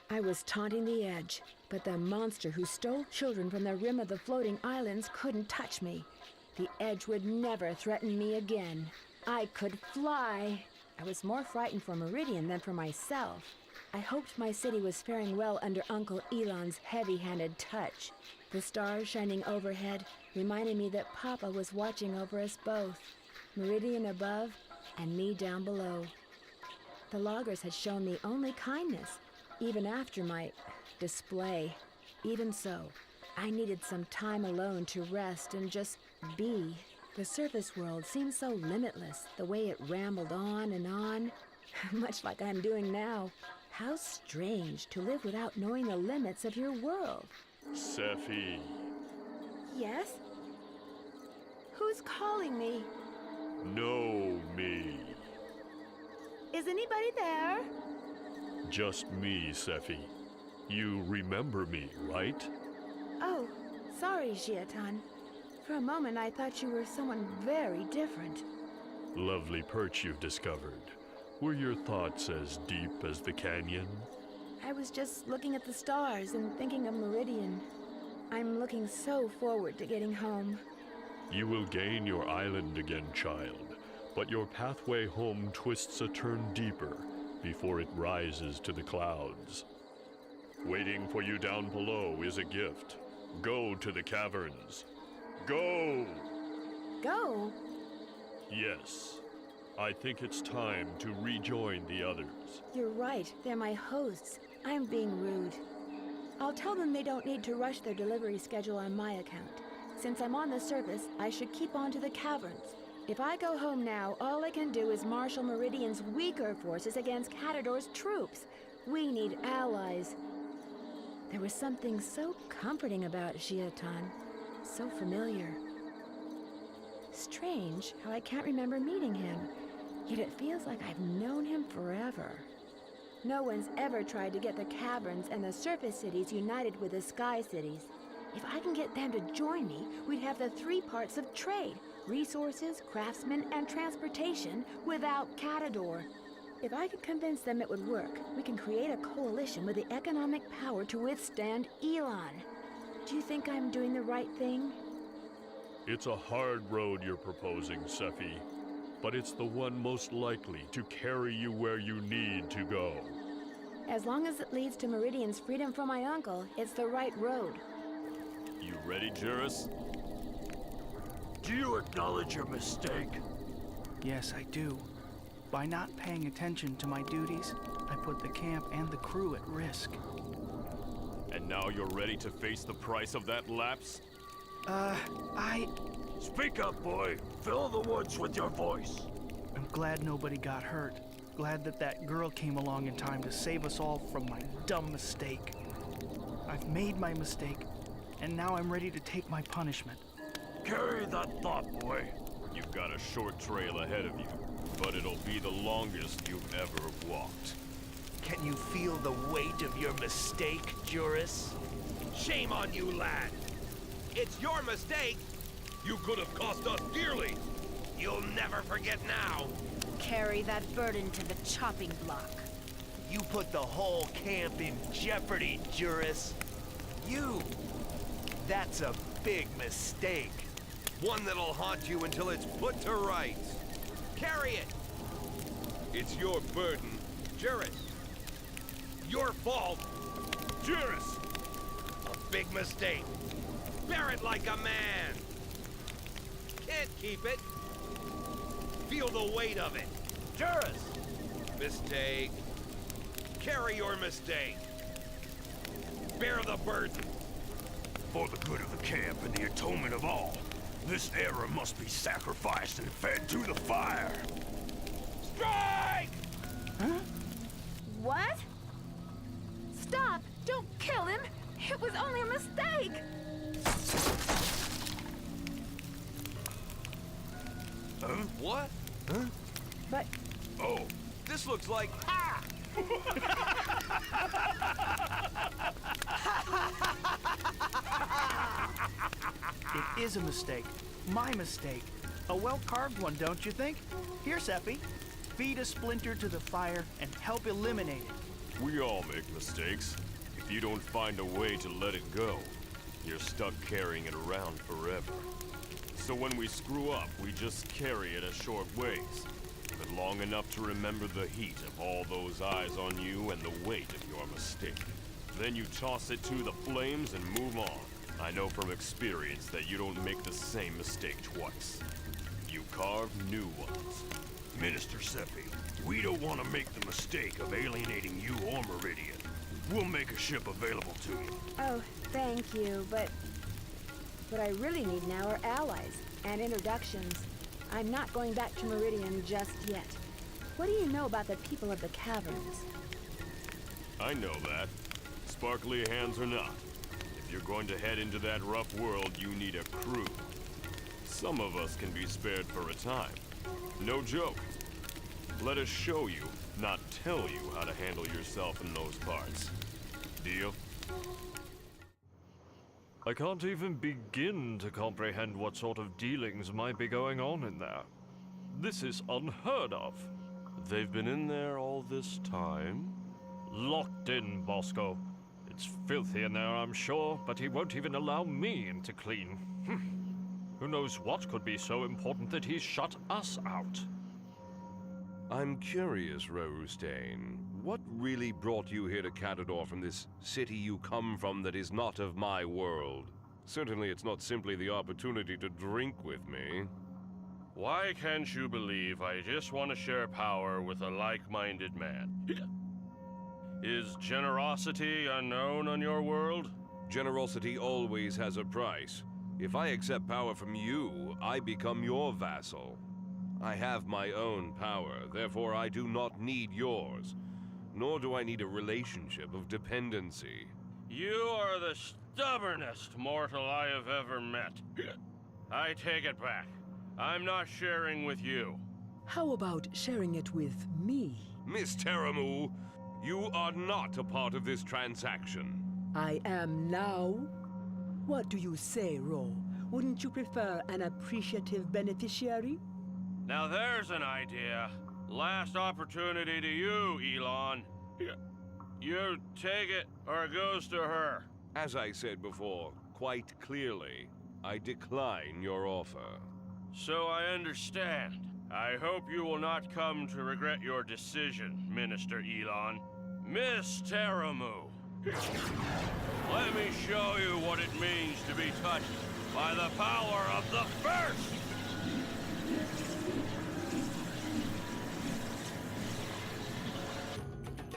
I was taunting the edge, but the monster who stole children from the rim of the floating islands couldn't touch me. The edge would never threaten me again. I could fly. I was more frightened for Meridian than for myself. I hoped my city was faring well under Uncle Ilahn's heavy-handed touch. The stars shining overhead reminded me that Papa was watching over us both, Meridian above and me down below. The loggers had shown me only kindness, even after my display. Even so, I needed some time alone to rest and just be. The surface world seemed so limitless, the way it rambled on, much like I'm doing now. How strange to live without knowing the limits of your world. Sephie. Yes? Who's calling me? Know me. Is anybody there? Just me, Sephie. You remember me, right? Oh, sorry, Jiatan. For a moment I thought you were someone very different. Lovely perch you've discovered. Were your thoughts as deep as the canyon? I was just looking at the stars and thinking of Meridian. I'm looking so forward to getting home. You will gain your island again, child, but your pathway home twists a turn deeper before it rises to the clouds. Waiting for you down below is a gift. Go to the caverns. Go! Go? Yes. I think it's time to rejoin the others. You're right, they're my hosts. I'm being rude. I'll tell them they don't need to rush their delivery schedule on my account. Since I'm on the surface, I should keep on to the caverns. If I go home now, all I can do is marshal Meridian's weaker forces against Cadador's troops. We need allies. There was something so comforting about Jiatan, so familiar. Strange how I can't remember meeting him, yet it feels like I've known him forever. No one's ever tried to get the caverns and the surface cities united with the sky cities. If I can get them to join me, we'd have the three parts of trade: resources, craftsmen, and transportation without Cadador. If I could convince them it would work, we can create a coalition with the economic power to withstand Ilahn. Do you think I'm doing the right thing? It's a hard road you're proposing, Sephie, but it's the one most likely to carry you where you need to go. As long as it leads to Meridian's freedom from my uncle, it's the right road. You ready, Juris? Do you acknowledge your mistake? Yes, I do. By not paying attention to my duties, I put the camp and the crew at risk. And now you're ready to face the price of that lapse? Speak up, boy. Fill the woods with your voice. I'm glad nobody got hurt. Glad that girl came along in time to save us all from my dumb mistake. I've made my mistake, and now I'm ready to take my punishment. Carry that thought, boy. You've got a short trail ahead of you, but it'll be the longest you've ever walked. Can you feel the weight of your mistake, Juris? Shame on you, lad! It's your mistake! You could have cost us dearly! You'll never forget now! Carry that burden to the chopping block. You put the whole camp in jeopardy, Juris. You! That's a big mistake. One that'll haunt you until it's put to rights. Carry it! It's your burden, Juris. Your fault, Juris. A big mistake. Bear it like a man. Can't keep it. Feel the weight of it. Juris! Mistake. Carry your mistake. Bear the burden. For the good of the camp and the atonement of all, this error must be sacrificed and fed to the fire. Strike! Huh? What? Stop! Don't kill him! It was only a mistake! Huh? What? Huh? But Oh, This looks like... Ha! It is a mistake. My mistake. A well-carved one, don't you think? Here, Sephie. Feed a splinter to the fire and help eliminate it. We all make mistakes. If you don't find a way to let it go, you're stuck carrying it around forever. So when we screw up, we just carry it a short ways, but long enough to remember the heat of all those eyes on you and the weight of your mistake. Then you toss it to the flames and move on. I know from experience that you don't make the same mistake twice. You carve new ones. Minister Sephie, we don't want to make the mistake of alienating you or Meridian. We'll make a ship available to you. Oh, thank you, but what I really need now are allies and introductions. I'm not going back to Meridian just yet. What do you know about the people of the caverns? I know that. Sparkly hands or not. If you're going to head into that rough world, you need a crew. Some of us can be spared for a time. No joke. Let us show you, not tell you how to handle yourself in those parts. Deal? I can't even begin to comprehend what sort of dealings might be going on in there. This is unheard of. They've been in there all this time? Locked in, Bosco. It's filthy in there, I'm sure, but he won't even allow me in to clean. Who knows what could be so important that he's shut us out? I'm curious, Rostain. What really brought you here to Cadador from this city you come from that is not of my world? Certainly it's not simply the opportunity to drink with me. Why can't you believe I just want to share power with a like-minded man? Is generosity unknown on your world? Generosity always has a price. If I accept power from you, I become your vassal. I have my own power, therefore I do not need yours. Nor do I need a relationship of dependency. You are the stubbornest mortal I have ever met. I take it back. I'm not sharing with you. How about sharing it with me? Miss Terramu, you are not a part of this transaction. I am now? What do you say, Ro? Wouldn't you prefer an appreciative beneficiary? Now there's an idea. Last opportunity to you, Ilahn. You take it, or it goes to her. As I said before, quite clearly, I decline your offer. So I understand. I hope you will not come to regret your decision, Minister Ilahn. Miss Terramu, let me show you what it means to be touched by the power of the First!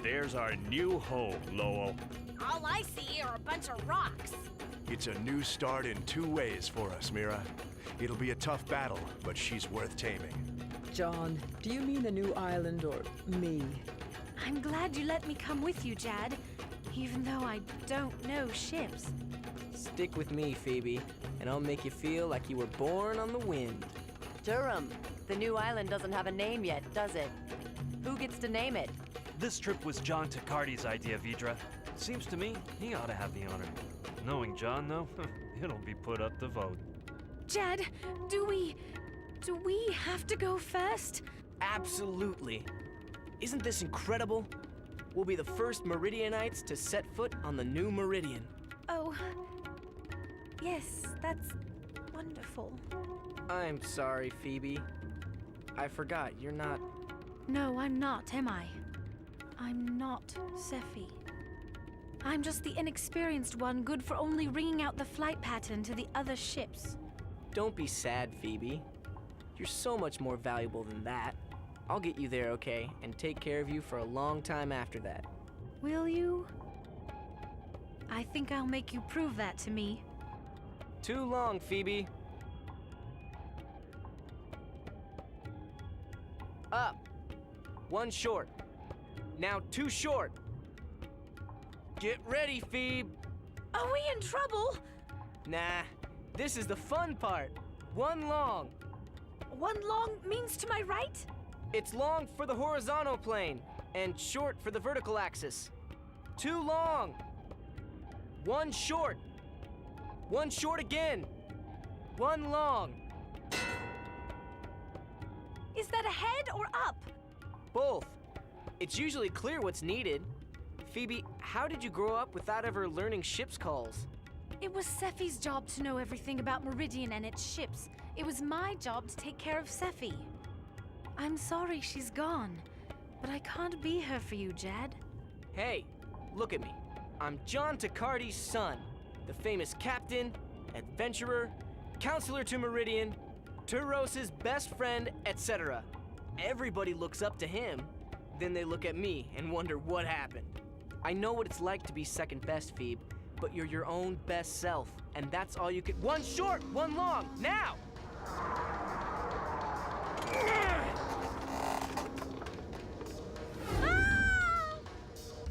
There's our new home, Lowell. All I see are a bunch of rocks. It's a new start in two ways for us, Mira. It'll be a tough battle, but she's worth taming. John, do you mean the new island or me? I'm glad you let me come with you, Jad, even though I don't know ships. Stick with me, Phoebe, and I'll make you feel like you were born on the wind. Durham, the new island doesn't have a name yet, does it? Who gets to name it? This trip was John Tacardi's idea, Vidra. Seems to me he ought to have the honor. Knowing John, though, it'll be put up to vote. Jad, do we have to go first? Absolutely. Isn't this incredible? We'll be the first Meridianites to set foot on the new Meridian. Oh, yes, that's wonderful. I'm sorry, Phoebe. I forgot, you're not... No, I'm not, am I? I'm not Sephie. I'm just the inexperienced one, good for only ringing out the flight pattern to the other ships. Don't be sad, Phoebe. You're so much more valuable than that. I'll get you there, okay, and take care of you for a long time after that. Will you? I think I'll make you prove that to me. Too long, Phoebe. Up. One short. Now 2 short. Get ready, Phoebe. Are we in trouble? Nah, this is the fun part. 1 long. 1 long means to my right? It's long for the horizontal plane, and short for the vertical axis. 2 long. 1 short. 1 short again. 1 long. Is that ahead or up? Both. It's usually clear what's needed. Phoebe, how did you grow up without ever learning ship's calls? It was Sephie's job to know everything about Meridian and its ships. It was my job to take care of Sephie. I'm sorry she's gone, but I can't be her for you, Jad. Hey, look at me. I'm John Tacardi's son, the famous captain, adventurer, counselor to Meridian, Turos's best friend, etc. Everybody looks up to him, then they look at me and wonder what happened. I know what it's like to be second best, Phoebe, but you're your own best self, and that's all you can— One short, one long, now! Ah!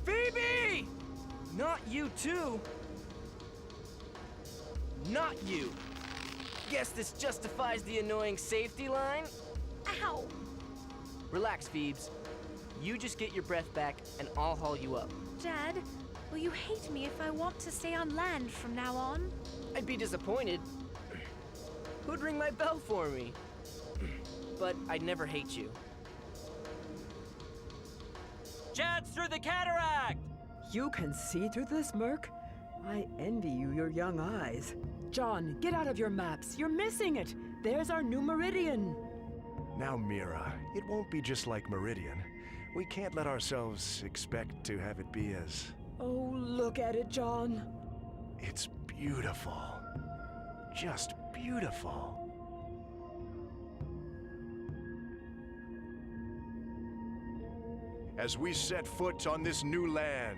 Phoebe! Not you too. Not you. Guess this justifies the annoying safety line? Ow! Relax, Phoebes. You just get your breath back, and I'll haul you up. Jad, will you hate me if I want to stay on land from now on? I'd be disappointed. Who'd ring my bell for me? But I'd never hate you. Jad's through the cataract! You can see through this, Merc? I envy you your young eyes. John, get out of your maps. You're missing it. There's our new Meridian. Now, Mira, it won't be just like Meridian. We can't let ourselves expect to have it be as... Oh, look at it, John. It's beautiful. Just beautiful. As we set foot on this new land,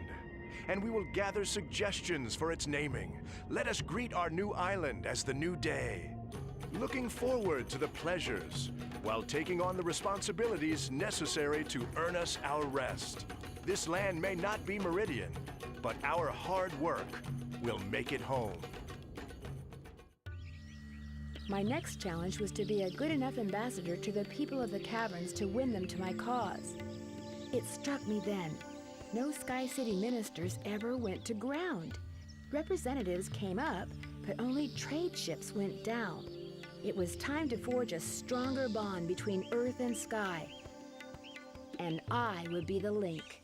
and we will gather suggestions for its naming, let us greet our new island as the new day. Looking forward to the pleasures, while taking on the responsibilities necessary to earn us our rest. This land may not be Meridian, but our hard work will make it home. My next challenge was to be a good enough ambassador to the people of the caverns to win them to my cause. It struck me then. No Sky City ministers ever went to ground. Representatives came up, but only trade ships went down. It was time to forge a stronger bond between Earth and Sky. And I would be the link.